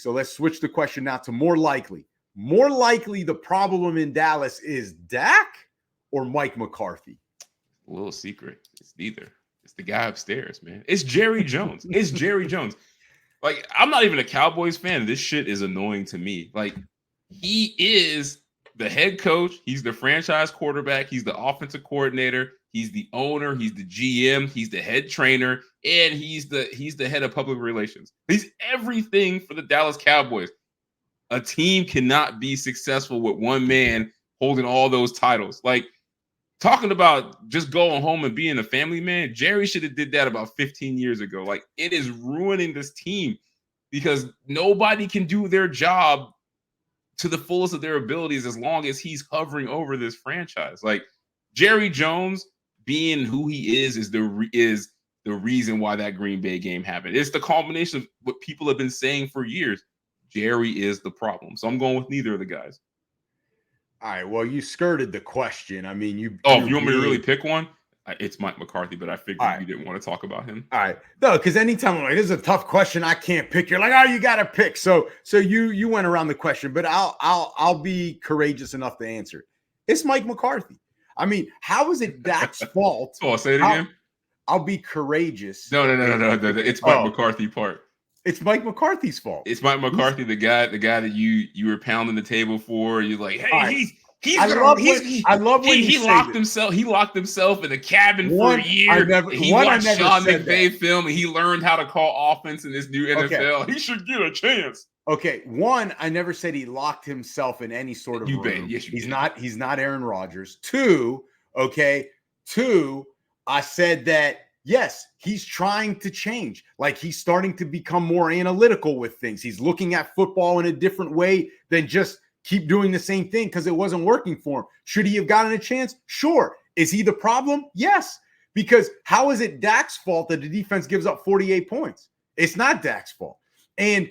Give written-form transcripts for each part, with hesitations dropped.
So let's switch the question now to more likely. More likely the problem in Dallas is Dak or Mike McCarthy? A little secret. It's neither. It's the guy upstairs, man. It's Jerry Jones. It's Jerry Jones. Like, I'm not even a Cowboys fan. This shit is annoying to me. Like, he is the head coach. He's the franchise quarterback. He's the offensive coordinator. He's the owner. He's the GM. He's the head trainer. And he's the head of public relations. He's everything for the Dallas Cowboys. A team cannot be successful with one man holding all those titles. Like, talking about just going home and being a family man, Jerry should have did that about 15 years ago. Like, it is ruining this team because nobody can do their job to the fullest of their abilities as long as he's hovering over this franchise. Like, Jerry Jones being who he is the reason why that Green Bay game happened. It's the culmination of what people have been saying for years. Jerry is the problem. So I'm going with neither of the guys. All right. Well, you skirted the question. I mean, you. Oh, if you want me to really pick one, it's Mike McCarthy, but I figured you didn't want to talk about him. All right. No, because anytime I'm like, this is a tough question, I can't pick. You're like, oh, you got to pick. So you went around the question, but I'll be courageous enough to answer. It's Mike McCarthy. I mean, how is it Dak's fault? Oh, say it again. I'll be courageous. No. It's Mike McCarthy part. It's Mike McCarthy's fault. It's Mike McCarthy, the guy that you were pounding the table for. You're like, hey, he locked himself. He locked himself in a cabin for a year. He watched Sean McVay film, and he learned how to call offense in this new NFL. Okay. He should get a chance. Okay, one, I never said he locked himself in any sort of room. Yes, he's not Aaron Rodgers. Two, I said that. Yes, he's trying to change. Like, he's starting to become more analytical with things. He's looking at football in a different way than just keep doing the same thing because it wasn't working for him. Should he have gotten a chance? Sure. Is he the problem? Yes. Because how is it Dak's fault that the defense gives up 48 points? It's not Dak's fault. And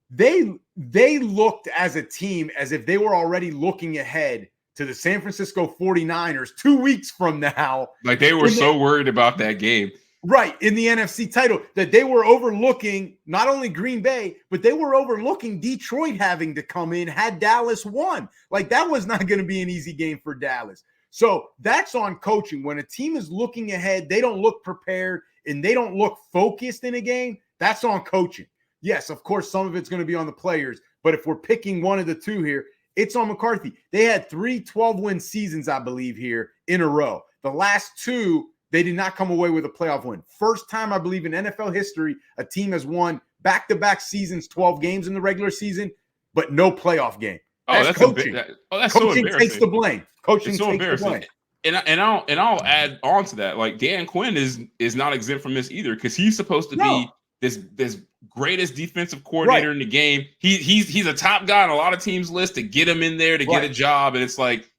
they looked as a team as if they were already looking ahead to the San Francisco 49ers 2 weeks from now. Like, they were so worried about that game. Right, in the NFC title, that they were overlooking not only Green Bay, but they were overlooking Detroit having to come in had Dallas won. Like, that was not going to be an easy game for Dallas. So that's on coaching. When a team is looking ahead, they don't look prepared, and they don't look focused in a game, that's on coaching. Yes, of course, some of it's going to be on the players, but if we're picking one of the two here, it's on McCarthy. They had 3 12-win seasons, I believe, here in a row. The last two, they did not come away with a playoff win. First time, I believe, in NFL history, a team has won back-to-back seasons, 12 games in the regular season, but no playoff game. That's coaching. That's coaching so takes the blame. Coaching so takes the blame. And I'll add on to that. Like, Dan Quinn is not exempt from this either, because he's supposed to be this greatest defensive coordinator in the game. He's a top guy on a lot of teams' list to get him in there to get a job, and it's like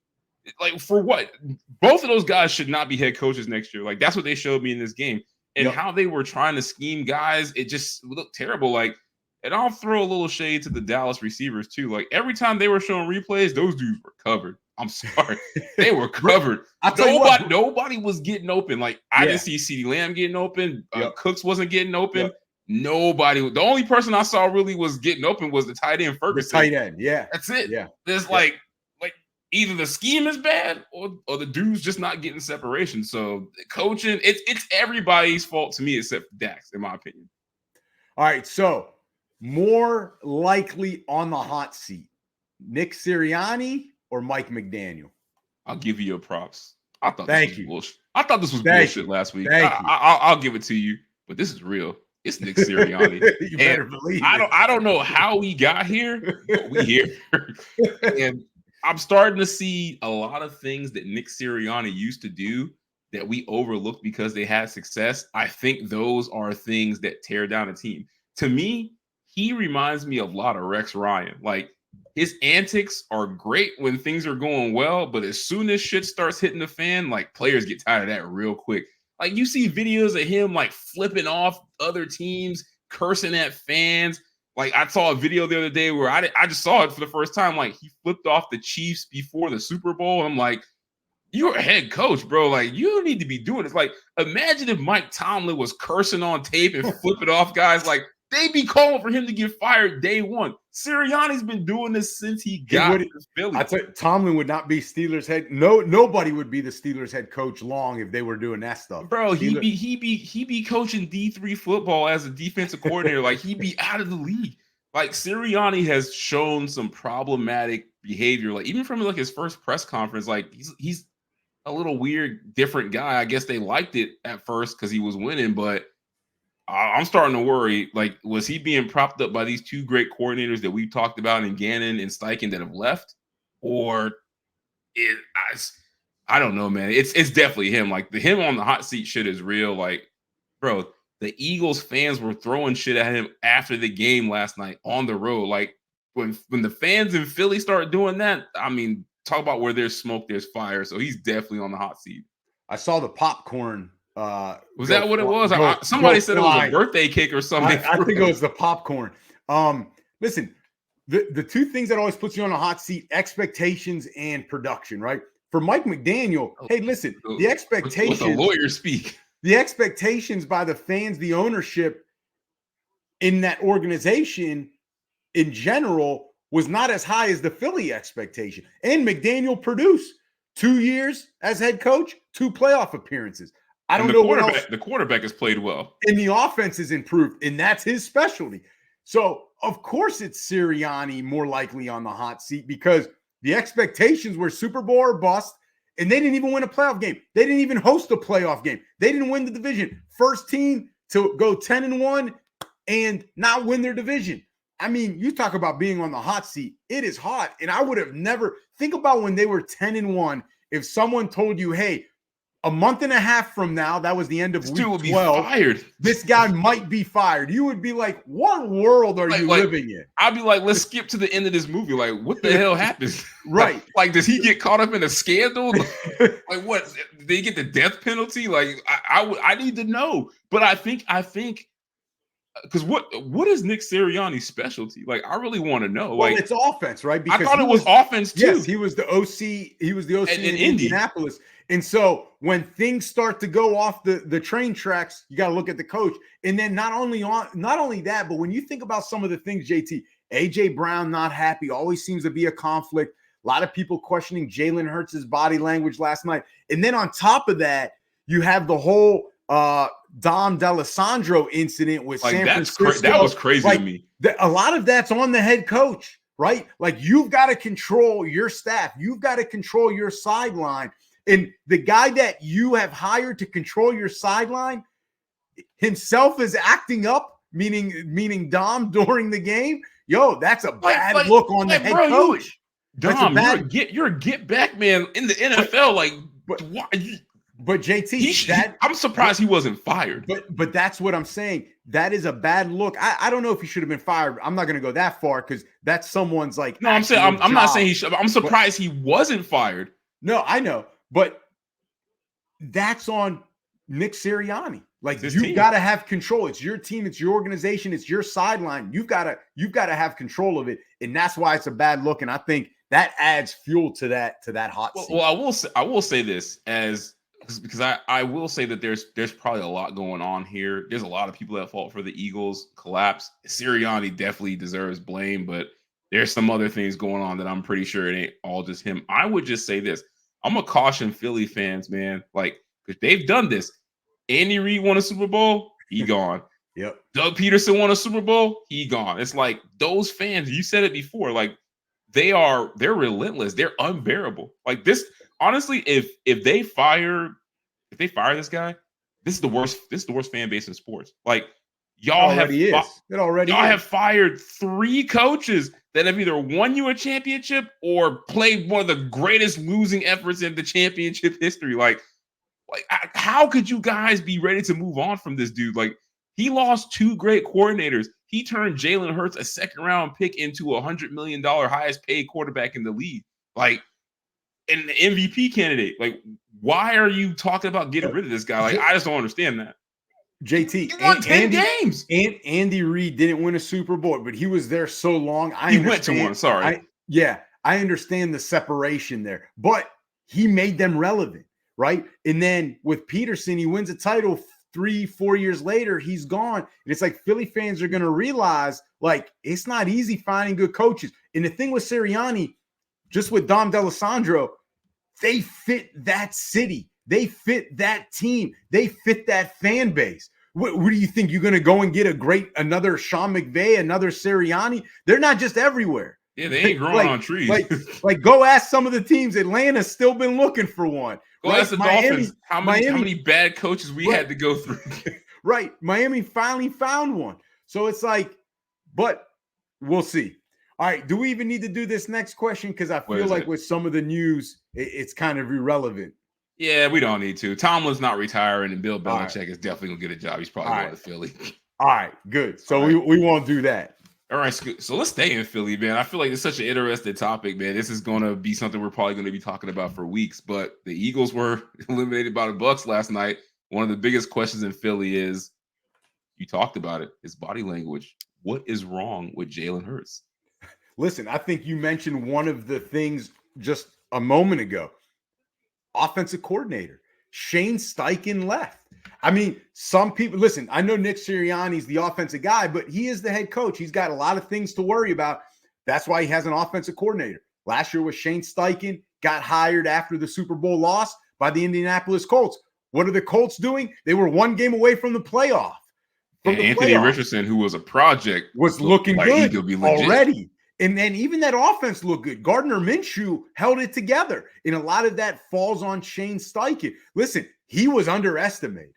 for what? Both of those guys should not be head coaches next year. Like, that's what they showed me in this game, and how they were trying to scheme guys. It just looked terrible. Like, and I'll throw a little shade to the Dallas receivers too. Like, every time they were showing replays, those dudes were covered. I'm sorry, they were covered. Nobody was getting open. Like, I didn't see CeeDee Lamb getting open. Cooks wasn't getting open. Nobody. The only person I saw really was getting open was the tight end Ferguson. The tight end, that's it. There's like either the scheme is bad or the dude's just not getting separation. So coaching, it's everybody's fault to me except Dak's, in my opinion. All right, so more likely on the hot seat, Nick Siranni or Mike McDaniel? I'll give you your props. I thought this was bullshit. I thought this was bullshit last week. I'll give it to you, but this is real. It's Nick Siranni. You better believe it. I don't know how we got here, but we here. And I'm starting to see a lot of things that Nick Siranni used to do that we overlooked because they had success. I think those are things that tear down a team. To me, he reminds me a lot of Rex Ryan. Like, his antics are great when things are going well, but as soon as shit starts hitting the fan, like, players get tired of that real quick. Like, you see videos of him like flipping off other teams, cursing at fans. Like, I saw a video the other day where I just saw it for the first time. Like, he flipped off the Chiefs before the Super Bowl. I'm like, you're a head coach, bro. Like, you don't need to be doing this. Like, imagine if Mike Tomlin was cursing on tape and flipping off guys. Like, they be calling for him to get fired day one. Sirianni's been doing this since he got to Philly. I tell you, Tomlin would not be Steelers head. Nobody would be the Steelers head coach long if they were doing that stuff. Bro, he be coaching D3 football as a defensive coordinator. Like he be out of the league. Like Sirianni has shown some problematic behavior. Like even from like his first press conference, like he's a little weird, different guy. I guess they liked it at first because he was winning, but I'm starting to worry. Like, was he being propped up by these two great coordinators that we talked about in Gannon and Steichen that have left? Or I don't know, man. It's definitely him. Like the him on the hot seat shit is real. Like, bro, the Eagles fans were throwing shit at him after the game last night on the road. Like when the fans in Philly start doing that, I mean, talk about where there's smoke, there's fire. So he's definitely on the hot seat. I saw the popcorn. Was that what it was? Somebody said it was a birthday cake or something. I think it was the popcorn. Listen, the two things that always puts you on a hot seat: expectations and production. Right? For Mike McDaniel, hey, listen, the expectations. Let the lawyer speak. The expectations by the fans, the ownership in that organization in general was not as high as the Philly expectation. And McDaniel produced 2 years as head coach, 2 playoff appearances. I don't know what else. The quarterback has played well. And the offense has improved, and that's his specialty. So, of course, it's Sirianni more likely on the hot seat because the expectations were Super Bowl or bust, and they didn't even win a playoff game. They didn't even host a playoff game. They didn't win the division. First team to go 10-1 and not win their division. I mean, you talk about being on the hot seat. It is hot, and I would have never – think about when they were 10-1. If someone told you, hey, a month and a half from now, that was the end of week 12. Be fired. This guy might be fired. You would be like, what world are you living in? I'd be like, let's skip to the end of this movie. Like, what the hell happened? Right. Like, does he get caught up in a scandal? Like, what? Did he get the death penalty? Like, I need to know. But I think because what is Nick Sirianni's specialty? Like, I really want to know. Well, like, it's offense, right? Because I thought it was offense too. Yes, he was the OC. He was the OC in Indianapolis. And so when things start to go off the train tracks, you got to look at the coach. And then not only that, but when you think about some of the things, JT, AJ Brown not happy, always seems to be a conflict. A lot of people questioning Jalen Hurts' body language last night. And then on top of that, you have the whole Dom D'Alessandro incident with San Francisco. That was crazy to me. A lot of that's on the head coach, right? Like you've got to control your staff. You've got to control your sideline. And the guy that you have hired to control your sideline himself is acting up, meaning Dom during the game. Yo, that's a bad look on the head coach. Dom, you're a get back man in the NFL. But JT, I'm surprised he wasn't fired. But that's what I'm saying. That is a bad look. I don't know if he should have been fired. I'm not going to go that far because that's someone's like. No, I'm not saying he should. I'm surprised he wasn't fired. No, I know, but that's on Nick Sirianni. Like you've got to have control. It's your team. It's your organization. It's your sideline. You've got to have control of it, and that's why it's a bad look. And I think that adds fuel to that hot seat. Well, I will say this because I will say that there's probably a lot going on here. There's a lot of people that fault for the Eagles collapse. Sirianni definitely deserves blame, but there's some other things going on that I'm pretty sure it ain't all just him. I would just say this. I'm gonna caution Philly fans, man. Like, because they've done this. Andy Reid won a Super Bowl, he gone. Yep. Doug Peterson won a Super Bowl, he gone. It's like those fans, you said it before, like they're relentless, they're unbearable. Like this, honestly, if they fire this guy, this is the worst fan base in sports. Like y'all have fired 3 coaches that have either won you a championship or played one of the greatest losing efforts in the championship history. Like how could you guys be ready to move on from this dude? Like he lost 2 great coordinators. He turned Jalen Hurts, a 2nd-round pick, into a $100 million highest paid quarterback in the league. Like, and the MVP candidate. Like, why are you talking about getting rid of this guy? Like, I just don't understand that. JT, he won 10 games. And Andy Reid didn't win a Super Bowl, but he was there so long. He went to one. Sorry. I understand the separation there, but he made them relevant, right? And then with Peterson, he wins a title 3-4 years later, he's gone. And it's like Philly fans are going to realize, like, it's not easy finding good coaches. And the thing with Sirianni, just with Dom DeLisandro, they fit that city. They fit that team. They fit that fan base. What do you think? You're going to go and get another Sean McVay, another Sirianni? They're not just everywhere. Yeah, they ain't growing on trees. Like, go ask some of the teams. Atlanta's still been looking for one. Go ask the Dolphins how many bad coaches we had to go through. Right. Miami finally found one. So it's like, but we'll see. All right. Do we even need to do this next question? Because I feel like with some of the news, it's kind of irrelevant. Yeah, we don't need to. Tomlin's not retiring, and Bill Belichick is definitely going to get a job. He's probably going to Philly. All right. Good. So we won't do that. All right, so let's stay in Philly, man. I feel like it's such an interesting topic, man. This is going to be something we're probably going to be talking about for weeks, but the Eagles were eliminated by the Bucs last night. One of the biggest questions in Philly is, you talked about it, his body language. What is wrong with Jalen Hurts? Listen, I think you mentioned one of the things just a moment ago. Offensive coordinator. Shane Steichen left. I mean, some people, listen, I know Nick Sirianni's the offensive guy, but he is the head coach. He's got a lot of things to worry about. That's why he has an offensive coordinator. Last year was Shane Steichen, got hired after the Super Bowl loss by the Indianapolis Colts. What are the Colts doing? They were one game away from the playoff. Anthony Richardson, who was a project, was looking good already. And then even that offense looked good. Gardner Minshew held it together. And a lot of that falls on Shane Steichen. Listen, he was underestimated.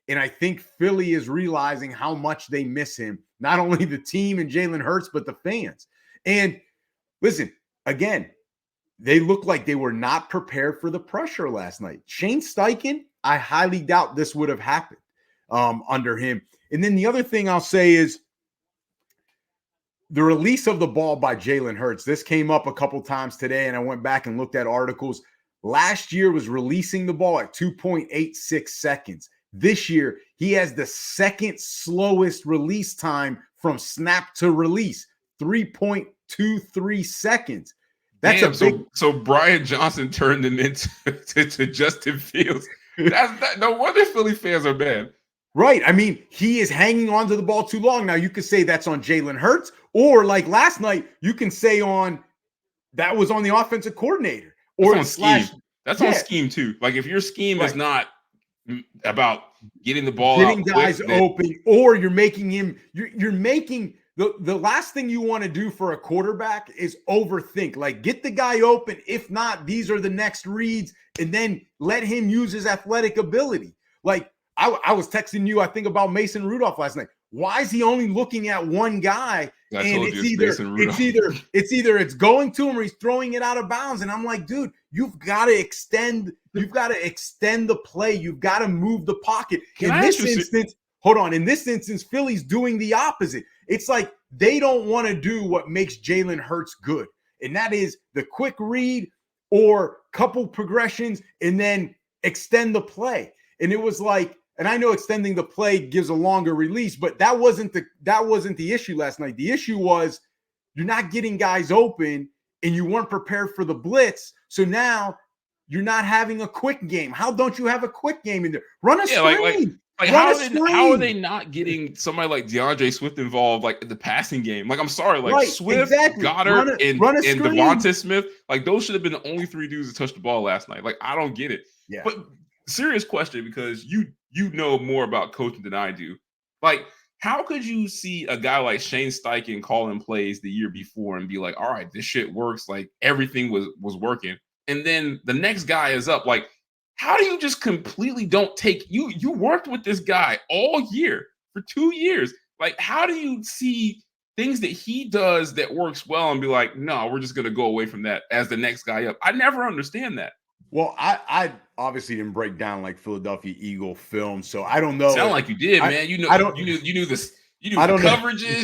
And I think Philly is realizing how much they miss him. Not only the team and Jalen Hurts, but the fans. And listen, again, they look like they were not prepared for the pressure last night. Shane Steichen, I highly doubt this would have happened under him. And then the other thing I'll say is the release of the ball by Jalen Hurts. This came up a couple times today, and I went back and looked at articles. Last year was releasing the ball at 2.86 seconds. This year, he has the second slowest release time from snap to release, 3.23 seconds. That's so Brian Johnson turned him into to Justin Fields. No wonder Philly fans are bad. Right. I mean, he is hanging on to the ball too long. Now, you could say that's on Jalen Hurts, or like last night, you can say that was on the offensive coordinator. Or on scheme. That's on scheme too. Like if your scheme is not about getting the ball getting guys open, or you're making him, you're making the last thing you want to do for a quarterback is overthink. Like get the guy open. If not, these are the next reads, and then let him use his athletic ability. Like I was texting you, I think about Mason Rudolph last night. Why is he only looking at one guy? And it's either it's going to him or he's throwing it out of bounds. And I'm like, dude, you've got to extend the play. You've got to move the pocket. In this instance, Philly's doing the opposite. It's like they don't want to do what makes Jalen Hurts good. And that is the quick read or couple progressions and then extend the play. And it was like, and I know extending the play gives a longer release, but that wasn't the issue last night. The issue was you're not getting guys open and you weren't prepared for the blitz. So now you're not having a quick game. How don't you have a quick game in there? Run a screen. How are they not getting somebody like DeAndre Swift involved, like in the passing game? Like, I'm sorry, Swift, Goddard, and Devonta Smith, like those should have been the only three dudes that touched the ball last night. Like, I don't get it. Yeah. But serious question, because you know more about coaching than I do. Like, how could you see a guy like Shane Steichen calling plays the year before and be like, all right, this shit works, like everything was working, and then the next guy is up? Like, how do you just completely don't take you worked with this guy all year for 2 years? Like, how do you see things that he does that works well and be like, no, we're just going to go away from that as the next guy up? I never understand that. Well, I obviously didn't break down like Philadelphia Eagle film, so I don't know. Sound like you did, man. You knew the coverages,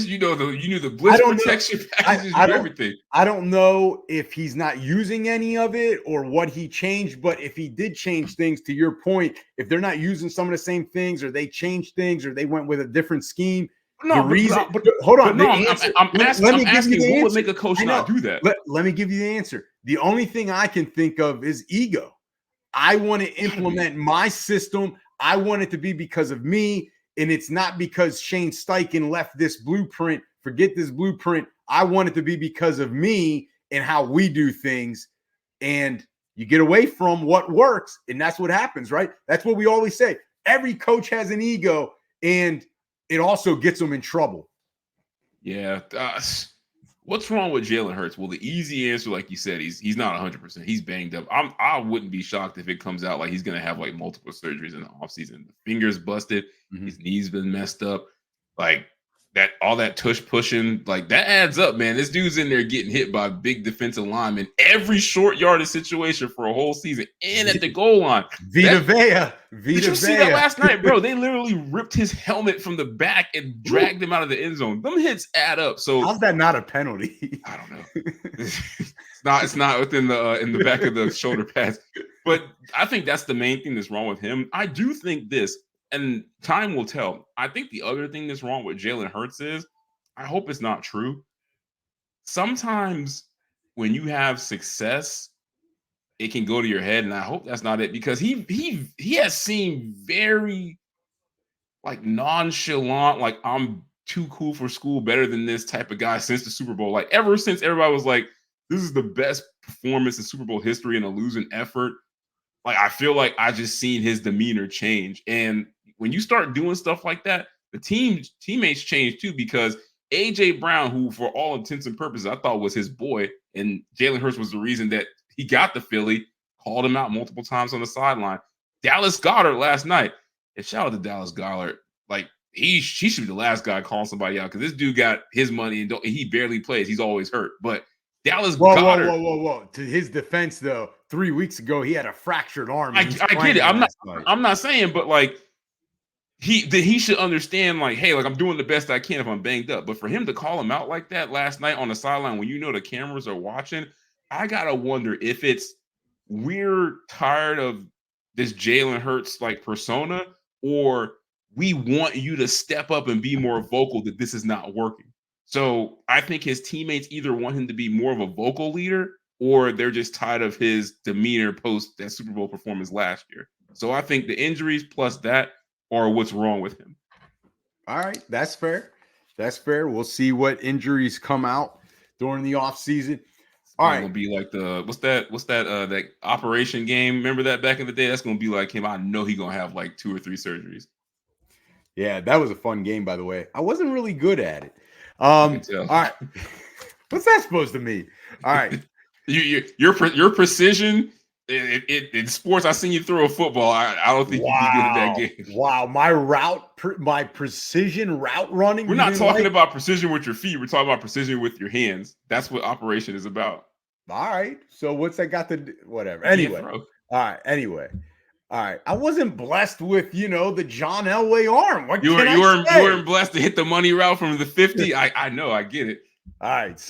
you knew the blitz protection packages, everything. I don't know if he's not using any of it or what he changed, but if he did change things, to your point, if they're not using some of the same things, or they changed things, or they went with a different scheme. I'm asking what would make a coach not do that? Let me give you the answer. The only thing I can think of is ego. I want to implement my system. I want it to be because of me. And it's not because Shane Steichen left this blueprint. Forget this blueprint. I want it to be because of me and how we do things. And you get away from what works. And that's what happens, right? That's what we always say. Every coach has an ego, and it also gets them in trouble. Yeah. What's wrong with Jalen Hurts? Well, the easy answer, like you said, he's not 100%. He's banged up. I wouldn't be shocked if it comes out like he's going to have like multiple surgeries in the offseason. The fingers busted. His knees been messed up. Like that, all that tush pushing, like that adds up, man. This dude's in there getting hit by big defensive linemen every short yardage situation for a whole season and at the goal line. Vita Vea. Did you see that last night, bro? They literally ripped his helmet from the back and dragged him out of the end zone. Them hits add up. So how's that not a penalty? I don't know. It's not within the in the back of the shoulder pads. But I think that's the main thing that's wrong with him. I do think this, and time will tell. I think the other thing that's wrong with Jalen Hurts is, I hope it's not true. Sometimes when you have success, it can go to your head, and I hope that's not it, because he has seemed very like nonchalant, like I'm too cool for school, better than this type of guy since the Super Bowl. Like ever since everybody was like, this is the best performance in Super Bowl history in a losing effort. Like I feel like I just seen his demeanor change. And when you start doing stuff like that, the teammates change too, because AJ Brown, who for all intents and purposes I thought was his boy, and Jalen Hurts was the reason that he got the Philly, called him out multiple times on the sideline. Dallas Goedert last night, and shout out to Dallas Goedert. Like he should be the last guy calling somebody out, because this dude got his money and he barely plays. He's always hurt. But Dallas Goedert. Whoa. To his defense, though, 3 weeks ago he had a fractured arm. I get it. I'm not saying, but like he should understand, like, hey, like I'm doing the best I can if I'm banged up. But for him to call him out like that last night on the sideline when you know the cameras are watching, I gotta wonder if it's we're tired of this Jalen Hurts like persona, or we want you to step up and be more vocal that this is not working. So I think his teammates either want him to be more of a vocal leader, or they're just tired of his demeanor post that Super Bowl performance last year. So I think the injuries plus that are what's wrong with him. All right, that's fair. That's fair. We'll see what injuries come out during the offseason. All right, gonna be like the what's that Operation game? Remember that back in the day? That's gonna be like him. I know he's gonna have like 2 or 3 surgeries. Yeah, that was a fun game, by the way. I wasn't really good at it. All right, what's that supposed to mean? All right, your precision in sports. I seen you throw a football. I don't think you can get in that game. Wow, my precision route running. We're not talking about precision with your feet. We're talking about precision with your hands. That's what Operation is about. All right. So what's that got to do? Whatever. Anyway. All right. Anyway. All right. I wasn't blessed with, the John Elway arm. What you weren't blessed to hit the money route from the 50. I know. I get it. All right.